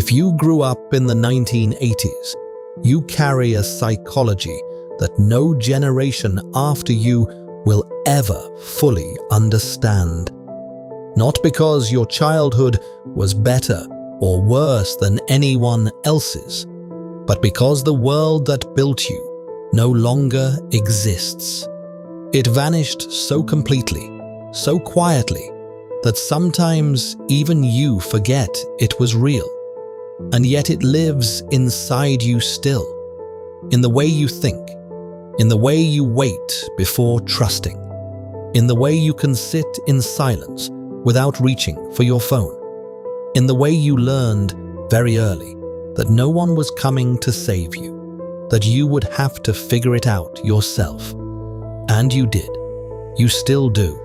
If you grew up in the 1980s, you carry a psychology that no generation after you will ever fully understand. Not because your childhood was better or worse than anyone else's, but because the world that built you no longer exists. It vanished so completely, so quietly, that sometimes even you forget it was real. And yet it lives inside you still, in the way you think, in the way you wait before trusting, in the way you can sit in silence without reaching for your phone, in the way you learned very early that no one was coming to save you, that you would have to figure it out yourself. And you did. You still do.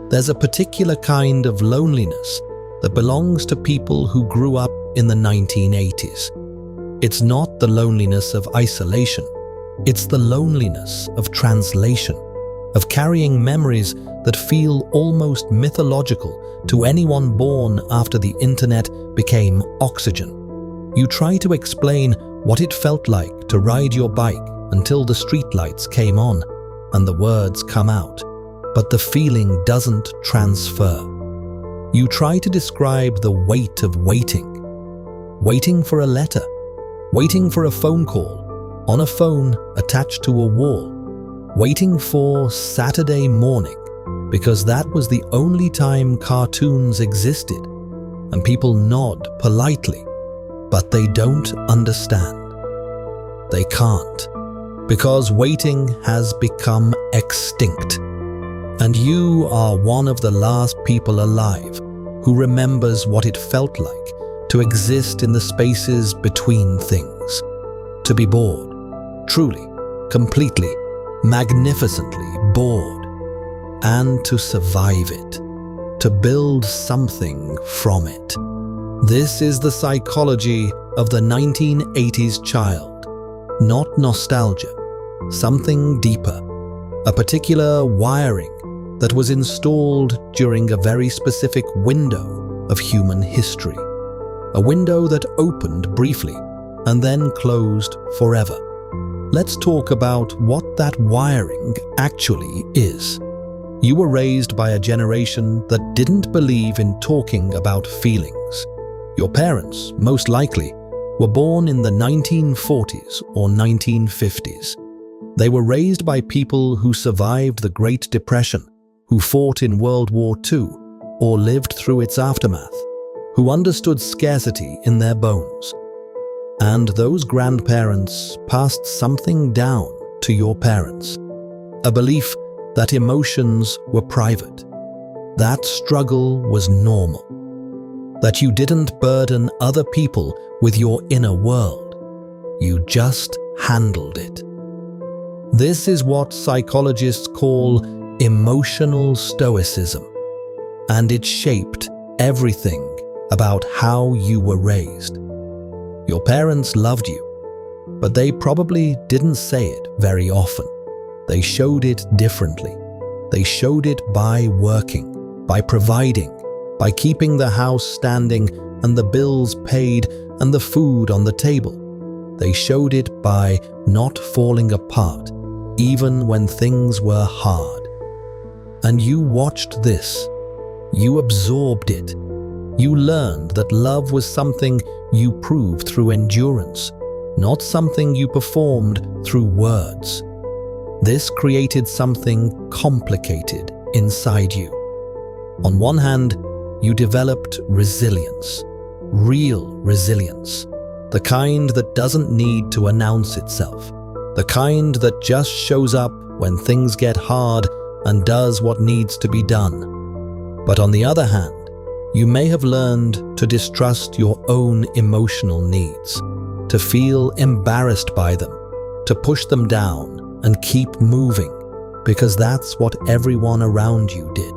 There's a particular kind of loneliness that belongs to people who grew up in the 1980s. It's not the loneliness of isolation. It's the loneliness of translation, of carrying memories that feel almost mythological to anyone born after the internet became oxygen. You try to explain what it felt like to ride your bike until the streetlights came on and the words come out, but the feeling doesn't transfer. You try to describe the weight of waiting. Waiting for a letter, waiting for a phone call, on a phone attached to a wall, waiting for Saturday morning, because that was the only time cartoons existed, and people nod politely, but they don't understand. They can't, because waiting has become extinct. And you are one of the last people alive who remembers what it felt like to exist in the spaces between things, to be bored, truly, completely, magnificently bored, and to survive it, to build something from it. This is the psychology of the 1980s child, not nostalgia, something deeper, a particular wiring that was installed during a very specific window of human history. A window that opened briefly and then closed forever. Let's talk about what that wiring actually is. You were raised by a generation that didn't believe in talking about feelings. Your parents, most likely, were born in the 1940s or 1950s. They were raised by people who survived the Great Depression, who fought in World War II or lived through its aftermath, who understood scarcity in their bones. And those grandparents passed something down to your parents, a belief that emotions were private, that struggle was normal, that you didn't burden other people with your inner world, you just handled it. This is what psychologists call emotional stoicism, and it shaped everything about how you were raised. Your parents loved you, but they probably didn't say it very often. They showed it differently. They showed it by working, by providing, by keeping the house standing and the bills paid and the food on the table. They showed it by not falling apart, even when things were hard. And you watched this. You absorbed it. You learned that love was something you proved through endurance, not something you performed through words. This created something complicated inside you. On one hand, you developed resilience, real resilience, the kind that doesn't need to announce itself, the kind that just shows up when things get hard and does what needs to be done. But on the other hand, you may have learned to distrust your own emotional needs, to feel embarrassed by them, to push them down and keep moving, because that's what everyone around you did.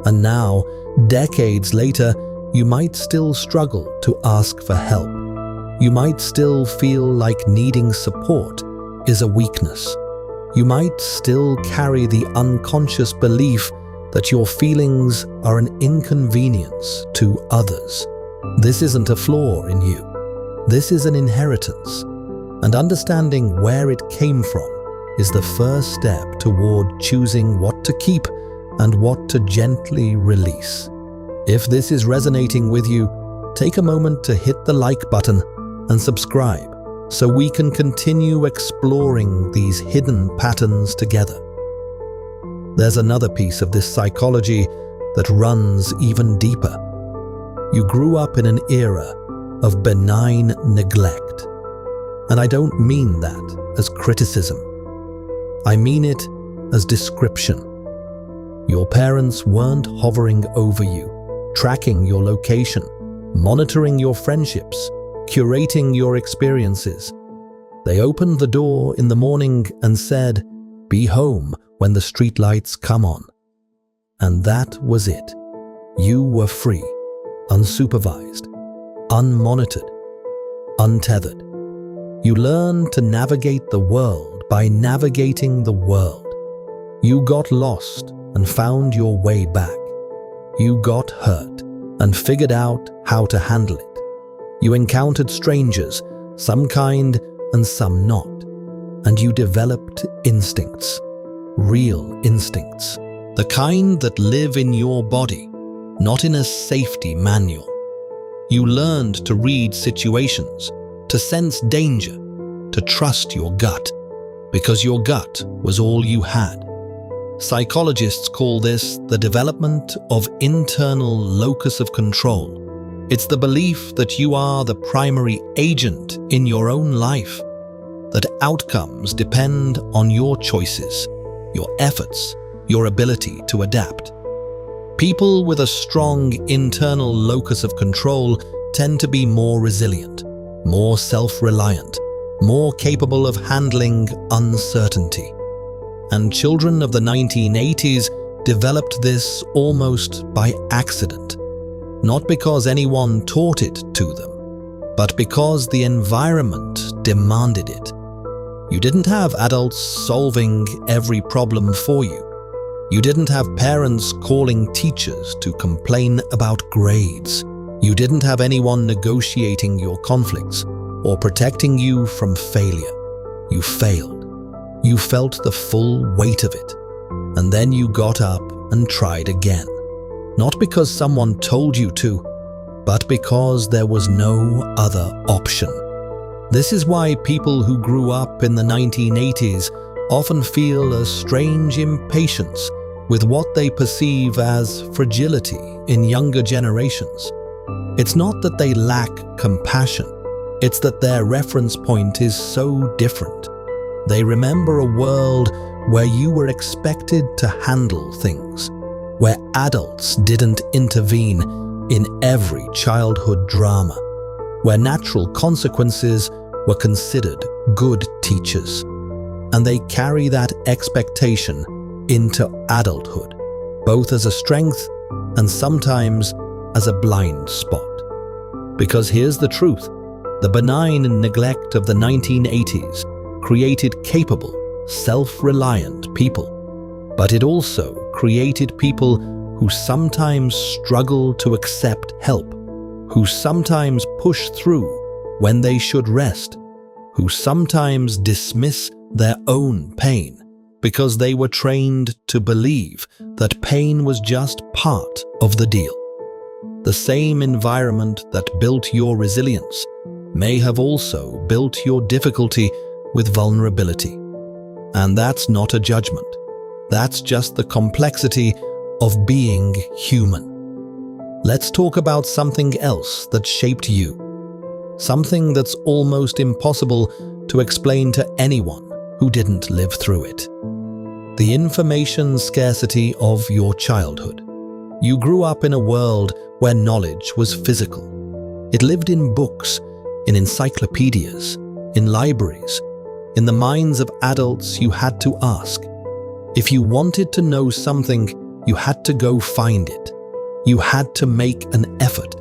And now, decades later, you might still struggle to ask for help. You might still feel like needing support is a weakness. You might still carry the unconscious belief that your feelings are an inconvenience to others. This isn't a flaw in you. This is an inheritance, and understanding where it came from is the first step toward choosing what to keep and what to gently release. If this is resonating with you, take a moment to hit the like button and subscribe so we can continue exploring these hidden patterns together. There's another piece of this psychology that runs even deeper. You grew up in an era of benign neglect. And I don't mean that as criticism. I mean it as description. Your parents weren't hovering over you, tracking your location, monitoring your friendships, curating your experiences. They opened the door in the morning and said, "Be home when the streetlights come on." And that was it. You were free, unsupervised, unmonitored, untethered. You learned to navigate the world by navigating the world. You got lost and found your way back. You got hurt and figured out how to handle it. You encountered strangers, some kind and some not, and you developed instincts, real instincts, the kind that live in your body, not in a safety manual. You learned to read situations, to sense danger, to trust your gut, because your gut was all you had. Psychologists call this the development of internal locus of control. It's the belief that you are the primary agent in your own life, that outcomes depend on your choices, your efforts, your ability to adapt. People with a strong internal locus of control tend to be more resilient, more self-reliant, more capable of handling uncertainty. And children of the 1980s developed this almost by accident, not because anyone taught it to them, but because the environment demanded it. You didn't have adults solving every problem for you. You didn't have parents calling teachers to complain about grades. You didn't have anyone negotiating your conflicts or protecting you from failure. You failed. You felt the full weight of it. And then you got up and tried again. Not because someone told you to, but because there was no other option. This is why people who grew up in the 1980s often feel a strange impatience with what they perceive as fragility in younger generations. It's not that they lack compassion, it's that their reference point is so different. They remember a world where you were expected to handle things, where adults didn't intervene in every childhood drama, where natural consequences were considered good teachers. And they carry that expectation into adulthood, both as a strength and sometimes as a blind spot. Because here's the truth, the benign neglect of the 1980s created capable, self-reliant people, but it also created people who sometimes struggle to accept help, who sometimes push through when they should rest, who sometimes dismiss their own pain because they were trained to believe that pain was just part of the deal. The same environment that built your resilience may have also built your difficulty with vulnerability. And that's not a judgment. That's just the complexity of being human. Let's talk about something else that shaped you. Something that's almost impossible to explain to anyone who didn't live through it. The information scarcity of your childhood. You grew up in a world where knowledge was physical. It lived in books, in encyclopedias, in libraries. In the minds of adults, you had to ask. If you wanted to know something, you had to go find it. You had to make an effort.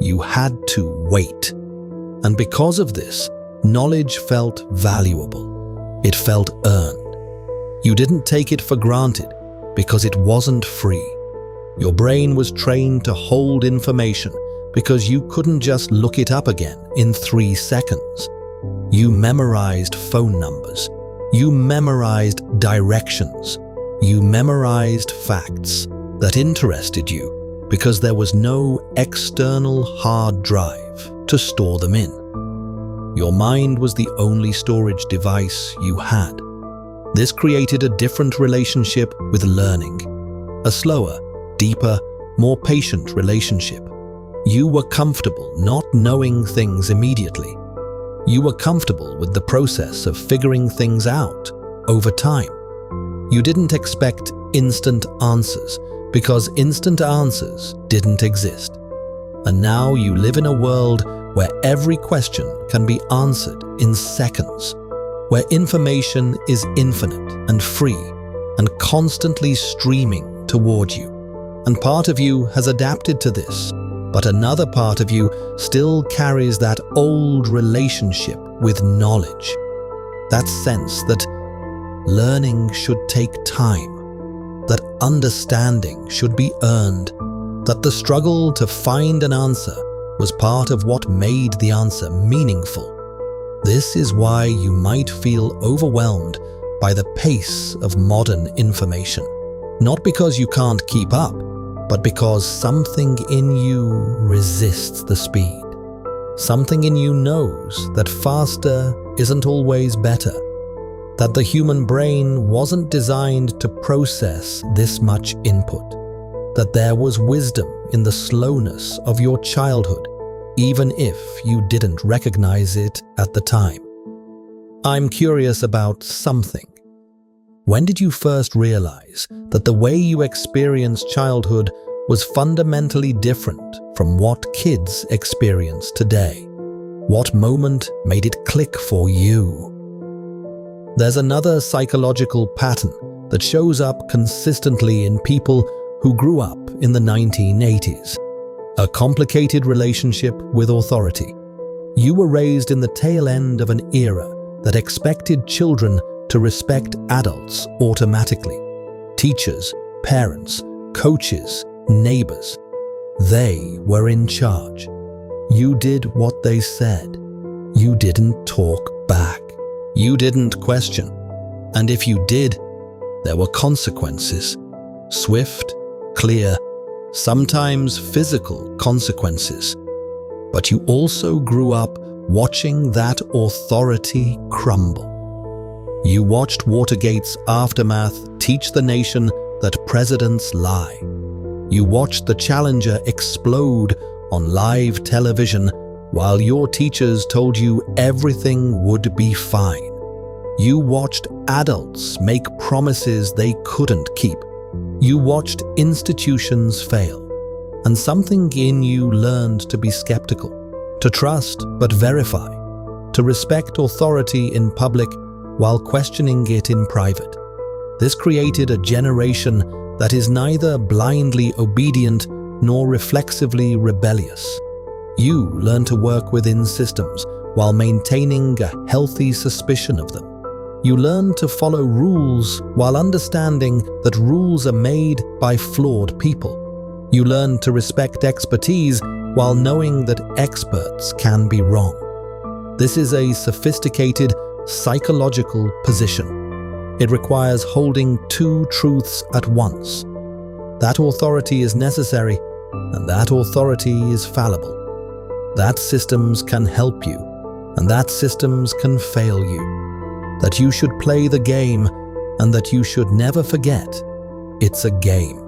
You had to wait. And because of this, knowledge felt valuable. It felt earned. You didn't take it for granted because it wasn't free. Your brain was trained to hold information because you couldn't just look it up again in 3 seconds. You memorized phone numbers. You memorized directions. You memorized facts that interested you because there was no external hard drive to store them in. Your mind was the only storage device you had. This created a different relationship with learning, a slower, deeper, more patient relationship. You were comfortable not knowing things immediately. You were comfortable with the process of figuring things out over time. You didn't expect instant answers because instant answers didn't exist. And now you live in a world where every question can be answered in seconds, where information is infinite and free and constantly streaming toward you. And part of you has adapted to this, but another part of you still carries that old relationship with knowledge. That sense that learning should take time, that understanding should be earned, that the struggle to find an answer was part of what made the answer meaningful. This is why you might feel overwhelmed by the pace of modern information. Not because you can't keep up, but because something in you resists the speed. Something in you knows that faster isn't always better, that the human brain wasn't designed to process this much input, that there was wisdom in the slowness of your childhood, even if you didn't recognize it at the time. I'm curious about something. When did you first realize that the way you experienced childhood was fundamentally different from what kids experience today? What moment made it click for you? There's another psychological pattern that shows up consistently in people who grew up in the 1980s. A complicated relationship with authority. You were raised in the tail end of an era that expected children to respect adults automatically. Teachers, parents, coaches, neighbors. They were in charge. You did what they said. You didn't talk back. You didn't question. And if you did, there were consequences. Swift, clear, sometimes physical consequences. But you also grew up watching that authority crumble. You watched Watergate's aftermath teach the nation that presidents lie. You watched the Challenger explode on live television while your teachers told you everything would be fine. You watched adults make promises they couldn't keep. You watched institutions fail. And something in you learned to be skeptical, to trust but verify, to respect authority in public while questioning it in private. This created a generation that is neither blindly obedient nor reflexively rebellious. You learn to work within systems while maintaining a healthy suspicion of them. You learn to follow rules while understanding that rules are made by flawed people. You learn to respect expertise while knowing that experts can be wrong. This is a sophisticated psychological position. It requires holding two truths at once. That authority is necessary, and that authority is fallible. That systems can help you, and that systems can fail you. That you should play the game, and that you should never forget it's a game.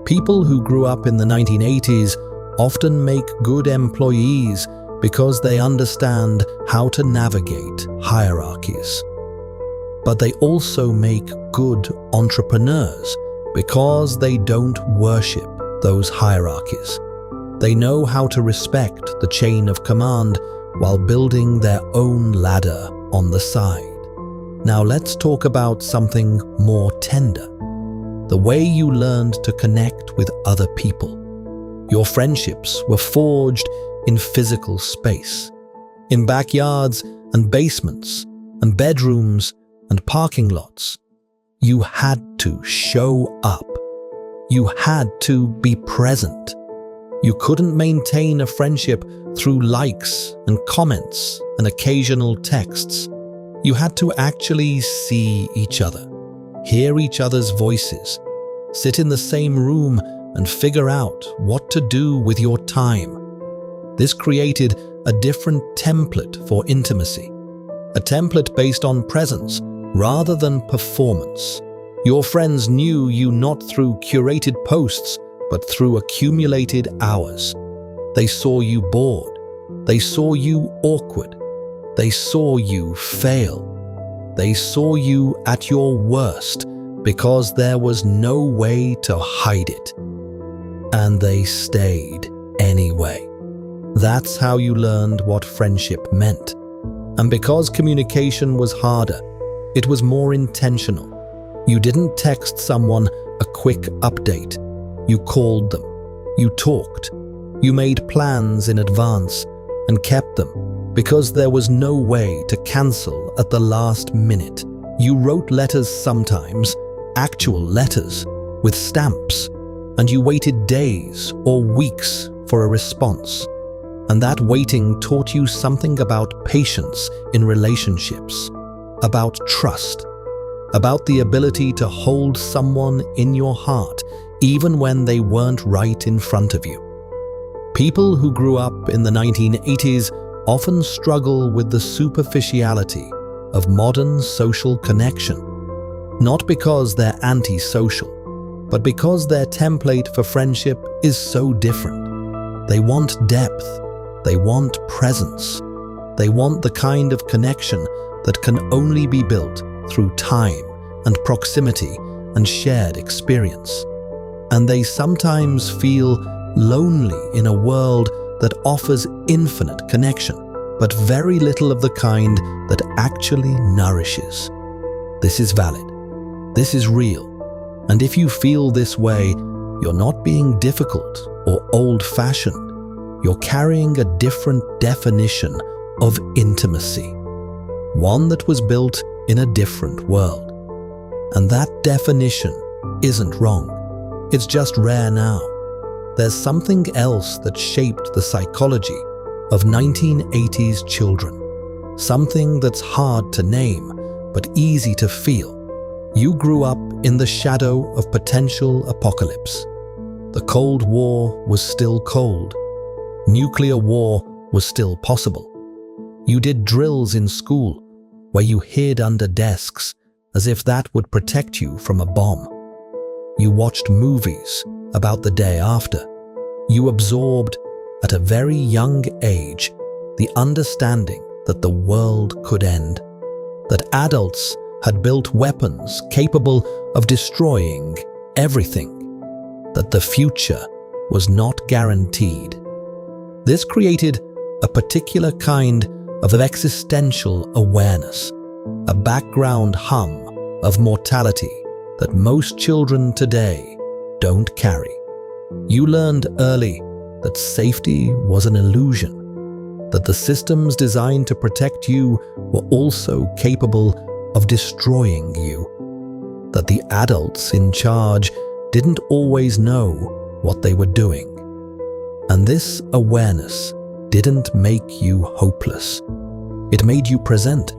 People who grew up in the 1980s often make good employees because they understand how to navigate hierarchies. But they also make good entrepreneurs because they don't worship those hierarchies. They know how to respect the chain of command while building their own ladder on the side. Now let's talk about something more tender. The way you learned to connect with other people. Your friendships were forged in physical space, in backyards and basements and bedrooms and parking lots. You had to show up. You had to be present. You couldn't maintain a friendship through likes and comments and occasional texts. You had to actually see each other, hear each other's voices, sit in the same room and figure out what to do with your time. This created a different template for intimacy, a template based on presence rather than performance. Your friends knew you not through curated posts, but through accumulated hours. They saw you bored. They saw you awkward. They saw you fail. They saw you at your worst because there was no way to hide it. And they stayed anyway. That's how you learned what friendship meant. And because communication was harder, it was more intentional. You didn't text someone a quick update. You called them. You talked. You made plans in advance and kept them because there was no way to cancel at the last minute. You wrote letters sometimes, actual letters, with stamps, and you waited days or weeks for a response. And that waiting taught you something about patience in relationships, about trust, about the ability to hold someone in your heart even when they weren't right in front of you. People who grew up in the 1980s often struggle with the superficiality of modern social connection, not because they're antisocial, but because their template for friendship is so different. They want depth. They want presence. They want the kind of connection that can only be built through time and proximity and shared experience. And they sometimes feel lonely in a world that offers infinite connection, but very little of the kind that actually nourishes. This is valid. This is real. And if you feel this way, you're not being difficult or old-fashioned. You're carrying a different definition of intimacy, one that was built in a different world. And that definition isn't wrong. It's just rare now. There's something else that shaped the psychology of 1980s children, something that's hard to name but easy to feel. You grew up in the shadow of potential apocalypse. The Cold War was still cold. Nuclear war was still possible. You did drills in school where you hid under desks as if that would protect you from a bomb. You watched movies about the day after. You absorbed, at a very young age, the understanding that the world could end, that adults had built weapons capable of destroying everything, that the future was not guaranteed. This created a particular kind of existential awareness, a background hum of mortality that most children today don't carry. You learned early that safety was an illusion, that the systems designed to protect you were also capable of destroying you, that the adults in charge didn't always know what they were doing. And this awareness didn't make you hopeless. It made you present.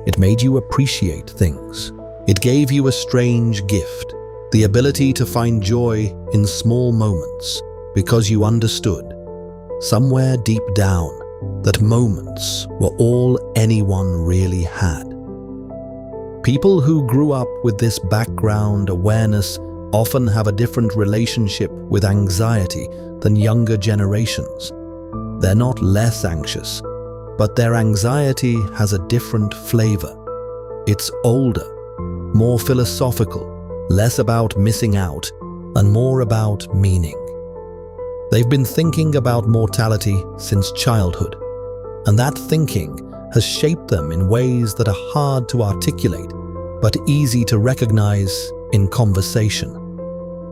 It made you appreciate things. It gave you a strange gift, the ability to find joy in small moments, because you understood, somewhere deep down, that moments were all anyone really had. People who grew up with this background awareness often have a different relationship with anxiety than younger generations. They're not less anxious, but their anxiety has a different flavor. It's older, more philosophical, less about missing out, and more about meaning. They've been thinking about mortality since childhood, and that thinking has shaped them in ways that are hard to articulate, but easy to recognize in conversation.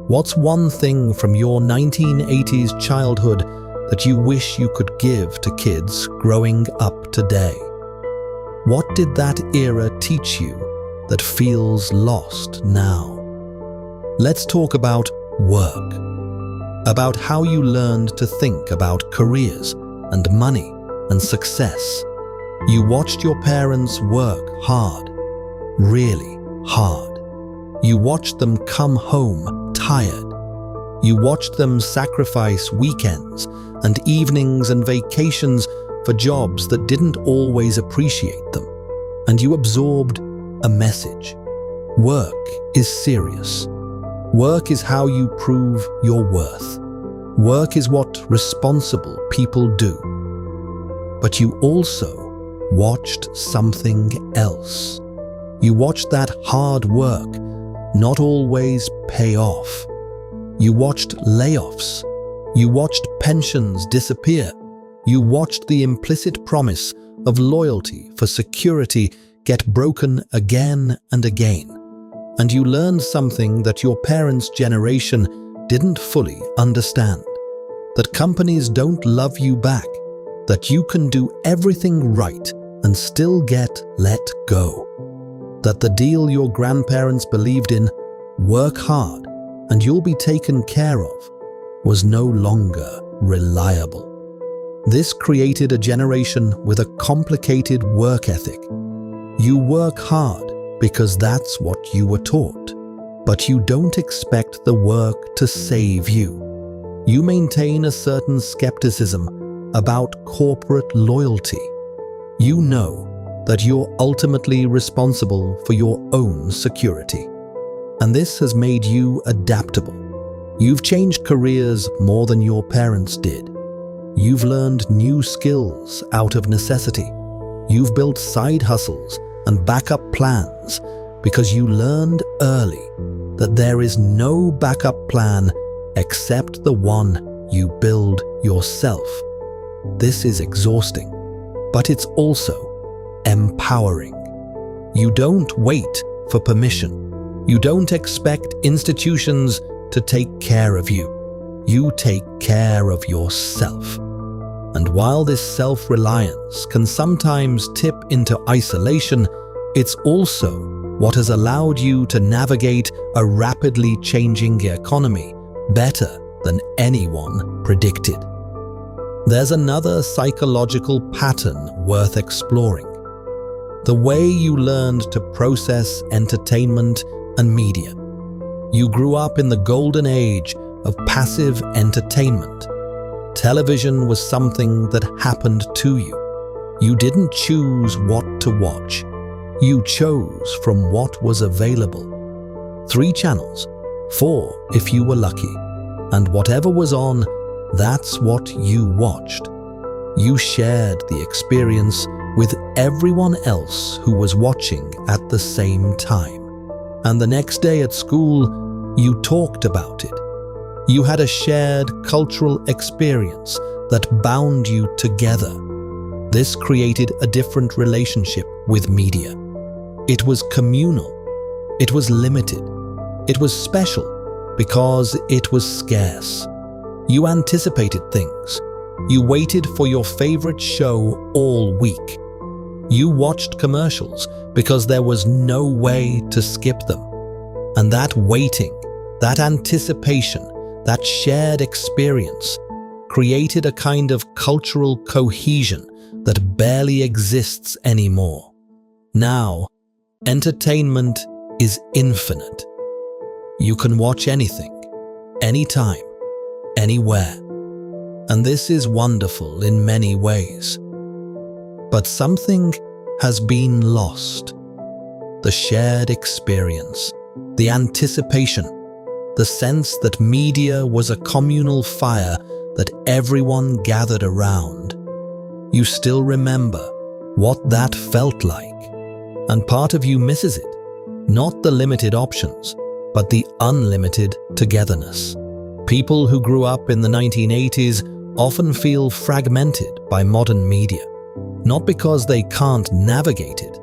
What's one thing from your 1980s childhood that you wish you could give to kids growing up today? What did that era teach you that feels lost now? Let's talk about work. about how you learned to think about careers and money and success. You watched your parents work hard, really hard. You watched them come home tired. You watched them sacrifice weekends and evenings and vacations for jobs that didn't always appreciate them. And you absorbed a message. Work is serious. Work is how you prove your worth. Work is what responsible people do. But you also watched something else. You watched that hard work not always pay off. You watched layoffs. You watched pensions disappear. You watched the implicit promise of loyalty for security get broken again and again. And you learned something that your parents' generation didn't fully understand. That companies don't love you back. That you can do everything right and still get let go. That the deal your grandparents believed in, work hard and you'll be taken care of, was no longer reliable. This created a generation with a complicated work ethic. You work hard because that's what you were taught, but you don't expect the work to save you. You maintain a certain skepticism about corporate loyalty. You know that you're ultimately responsible for your own security. And this has made you adaptable. You've changed careers more than your parents did. You've learned new skills out of necessity. You've built side hustles and backup plans because you learned early that there is no backup plan except the one you build yourself. This is exhausting, but it's also empowering. You don't wait for permission. You don't expect institutions to take care of you. You take care of yourself. And while this self-reliance can sometimes tip into isolation, it's also what has allowed you to navigate a rapidly changing economy better than anyone predicted. There's another psychological pattern worth exploring. The way you learned to process entertainment and media. You grew up in the golden age of passive entertainment. Television was something that happened to you. You didn't choose what to watch. You chose from what was available. 3 channels, 4 if you were lucky. And whatever was on, that's what you watched. You shared the experience with everyone else who was watching at the same time. And the next day at school, you talked about it. You had a shared cultural experience that bound you together. This created a different relationship with media. It was communal. It was limited. It was special because it was scarce. You anticipated things. You waited for your favorite show all week. You watched commercials because there was no way to skip them. And that waiting, that anticipation, that shared experience created a kind of cultural cohesion that barely exists anymore. Now, entertainment is infinite. You can watch anything, anytime, anywhere. And this is wonderful in many ways. But something has been lost. The shared experience, the anticipation, the sense that media was a communal fire that everyone gathered around. You still remember what that felt like, and part of you misses it, not the limited options, but the unlimited togetherness. People who grew up in the 1980s often feel fragmented by modern media, not because they can't navigate it,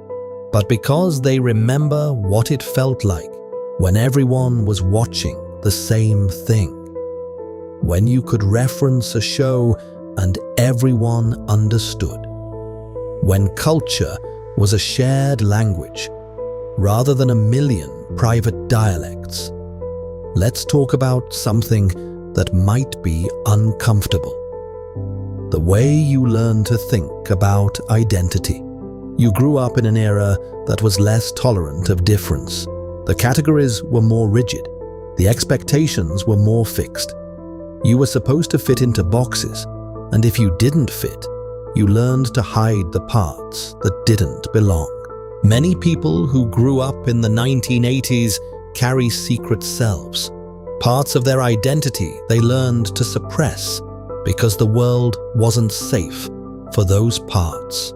but because they remember what it felt like when everyone was watching the same thing. When you could reference a show and everyone understood. When culture was a shared language, rather than a million private dialects. Let's talk about something that might be uncomfortable. The way you learn to think about identity. You grew up in an era that was less tolerant of difference. The categories were more rigid. The expectations were more fixed. You were supposed to fit into boxes, and if you didn't fit, you learned to hide the parts that didn't belong. Many people who grew up in the 1980s carry secret selves, parts of their identity they learned to suppress because the world wasn't safe for those parts.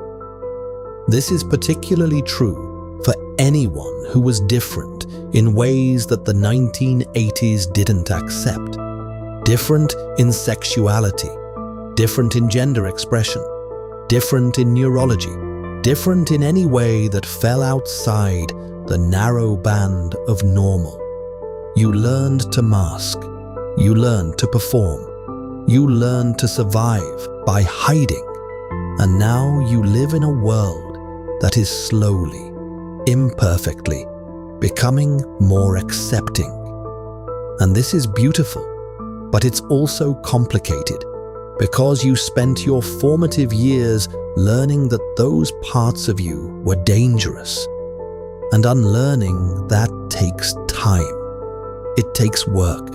This is particularly true for anyone who was different in ways that the 1980s didn't accept. Different in sexuality, different in gender expression, different in neurology, different in any way that fell outside the narrow band of normal. You learned to mask, you learned to perform, you learned to survive by hiding, and now you live in a world that is slowly, imperfectly, becoming more accepting. And this is beautiful, but it's also complicated, because you spent your formative years learning that those parts of you were dangerous. And unlearning that takes time. It takes work.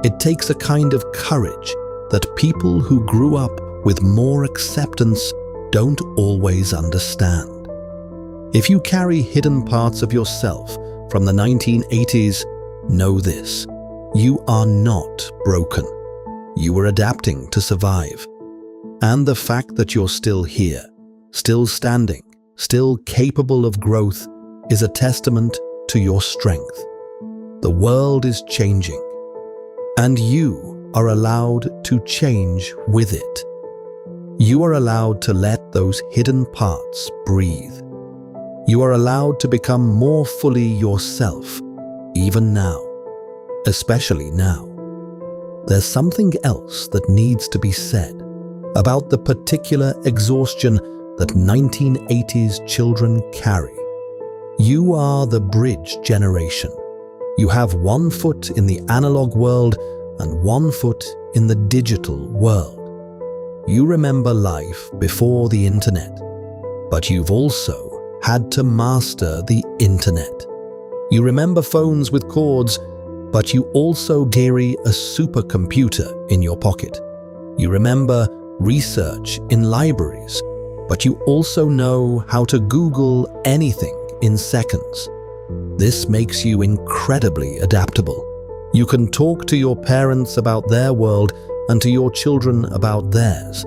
It takes a kind of courage that people who grew up with more acceptance don't always understand. If you carry hidden parts of yourself from the 1980s, know this: you are not broken. You were adapting to survive. And the fact that you're still here, still standing, still capable of growth, is a testament to your strength. The world is changing, and you are allowed to change with it. You are allowed to let those hidden parts breathe. You are allowed to become more fully yourself, even now, especially now. There's something else that needs to be said about the particular exhaustion that 1980s children carry. You are the bridge generation. You have one foot in the analog world and one foot in the digital world. You remember life before the internet, but you've also had to master the internet. You remember phones with cords, but you also carry a supercomputer in your pocket. You remember research in libraries, but you also know how to Google anything in seconds. This makes you incredibly adaptable. You can talk to your parents about their world and to your children about theirs.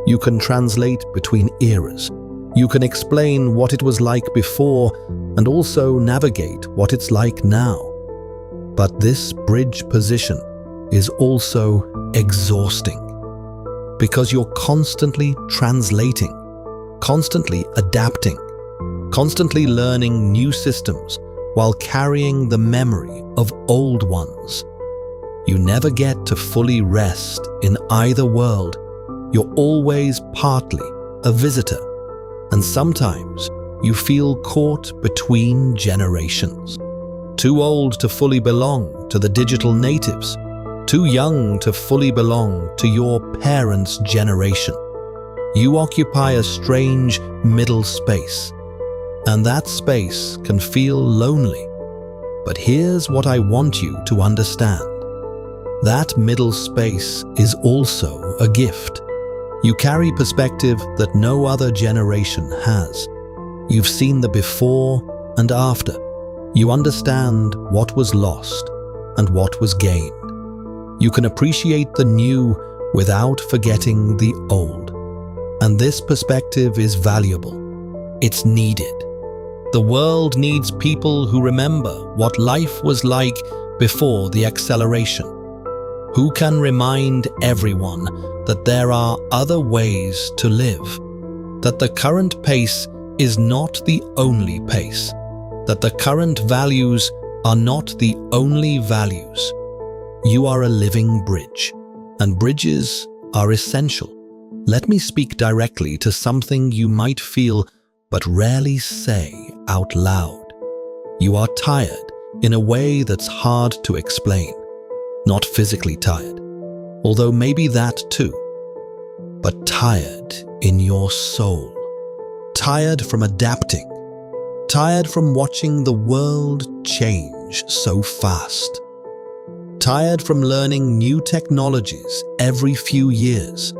You can translate between eras. You can explain what it was like before and also navigate what it's like now. But this bridge position is also exhausting because you're constantly translating, constantly adapting, constantly learning new systems while carrying the memory of old ones. You never get to fully rest in either world. You're always partly a visitor, and sometimes you feel caught between generations. Too old to fully belong to the digital natives, too young to fully belong to your parents' generation. You occupy a strange middle space, and that space can feel lonely. But here's what I want you to understand. That middle space is also a gift. You carry perspective that no other generation has. You've seen the before and after. You understand what was lost and what was gained. You can appreciate the new without forgetting the old. And this perspective is valuable. It's needed. The world needs people who remember what life was like before the acceleration, who can remind everyone that there are other ways to live, that the current pace is not the only pace, that the current values are not the only values. You are a living bridge, and bridges are essential. Let me speak directly to something you might feel but rarely say out loud. You are tired in a way that's hard to explain. Not physically tired, although maybe that too, but tired in your soul. Tired from adapting. Tired from watching the world change so fast. Tired from learning new technologies every few years.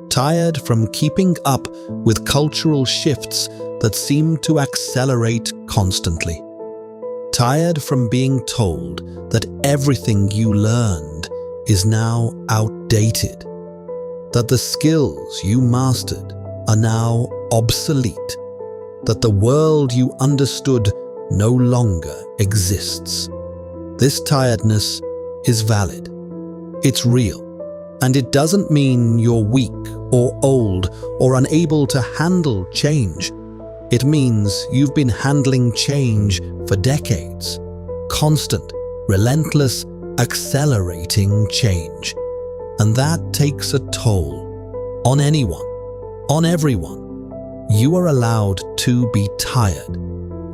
Tired from keeping up with cultural shifts that seem to accelerate constantly. Tired from being told that everything you learned is now outdated, that the skills you mastered are now obsolete, that the world you understood no longer exists. This tiredness is valid. It's real. And it doesn't mean you're weak or old or unable to handle change. It means you've been handling change for decades. Constant, relentless, accelerating change. And that takes a toll on anyone, on everyone. You are allowed to be tired.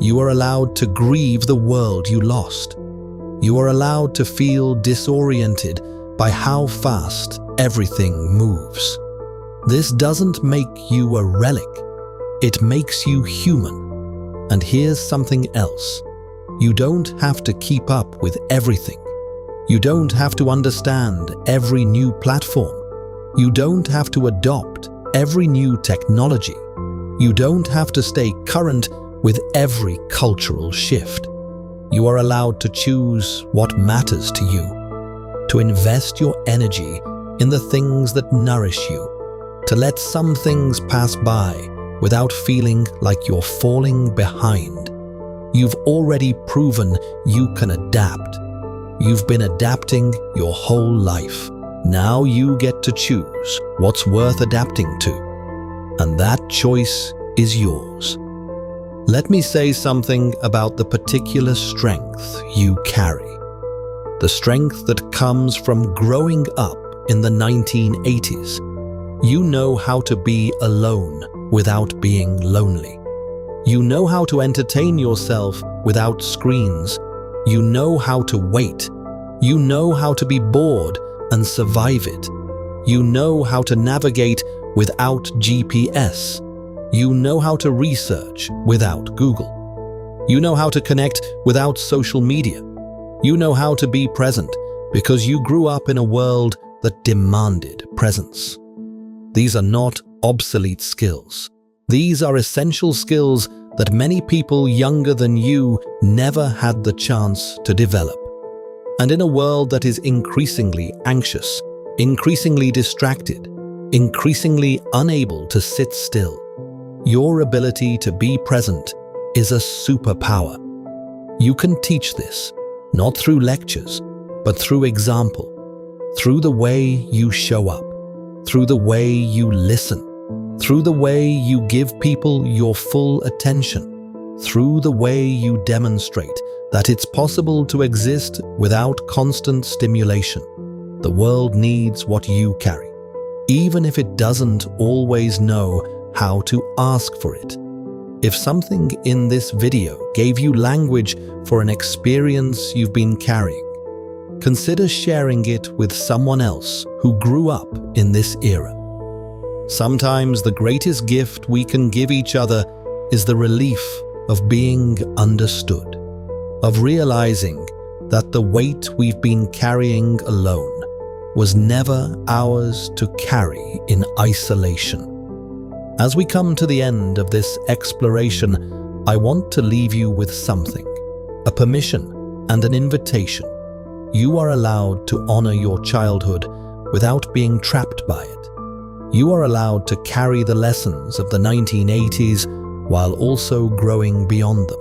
You are allowed to grieve the world you lost. You are allowed to feel disoriented by how fast everything moves. This doesn't make you a relic. It makes you human. And here's something else. You don't have to keep up with everything. You don't have to understand every new platform. You don't have to adopt every new technology. You don't have to stay current with every cultural shift. You are allowed to choose what matters to you. To invest your energy in the things that nourish you, to let some things pass by without feeling like you're falling behind. You've already proven you can adapt. You've been adapting your whole life. Now you get to choose what's worth adapting to, and that choice is yours. Let me say something about the particular strength you carry. The strength that comes from growing up in the 1980s. You know how to be alone without being lonely. You know how to entertain yourself without screens. You know how to wait. You know how to be bored and survive it. You know how to navigate without GPS. You know how to research without Google. You know how to connect without social media. You know how to be present because you grew up in a world that demanded presence. These are not obsolete skills. These are essential skills that many people younger than you never had the chance to develop. And in a world that is increasingly anxious, increasingly distracted, increasingly unable to sit still, your ability to be present is a superpower. You can teach this, not through lectures, but through example, through the way you show up, through the way you listen, through the way you give people your full attention, through the way you demonstrate that it's possible to exist without constant stimulation. The world needs what you carry, even if it doesn't always know how to ask for it. If something in this video gave you language for an experience you've been carrying, consider sharing it with someone else who grew up in this era. Sometimes the greatest gift we can give each other is the relief of being understood, of realizing that the weight we've been carrying alone was never ours to carry in isolation. As we come to the end of this exploration, I want to leave you with something, a permission and an invitation. You are allowed to honor your childhood without being trapped by it. You are allowed to carry the lessons of the 1980s while also growing beyond them.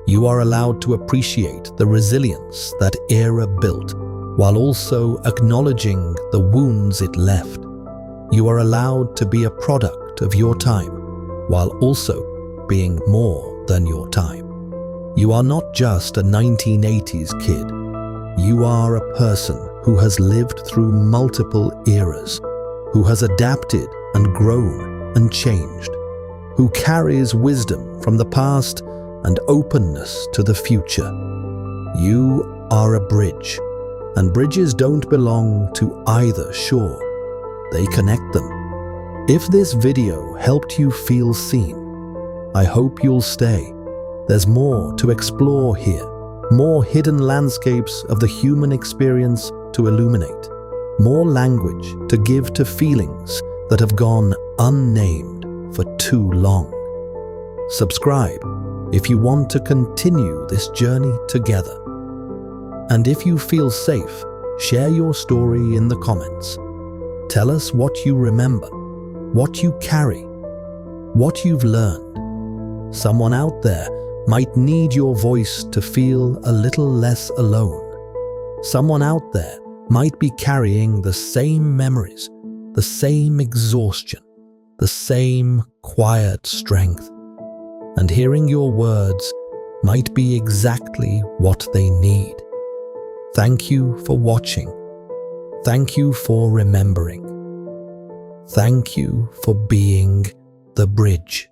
You are allowed to appreciate the resilience that era built while also acknowledging the wounds it left. You are allowed to be a product of your time while also being more than your time. You are not just a 1980s kid. You are a person who has lived through multiple eras, who has adapted and grown and changed, who carries wisdom from the past and openness to the future. You are a bridge, And bridges don't belong to either shore. They connect them. If this video helped you feel seen, I hope you'll stay. There's more to explore here. More hidden landscapes of the human experience to illuminate. More language to give to feelings that have gone unnamed for too long. Subscribe if you want to continue this journey together. And if you feel safe, share your story in the comments. Tell us what you remember, what you carry, what you've learned. Someone out there might need your voice to feel a little less alone. Someone out there might be carrying the same memories, the same exhaustion, the same quiet strength. And hearing your words might be exactly what they need. Thank you for watching. Thank you for remembering. Thank you for being the bridge.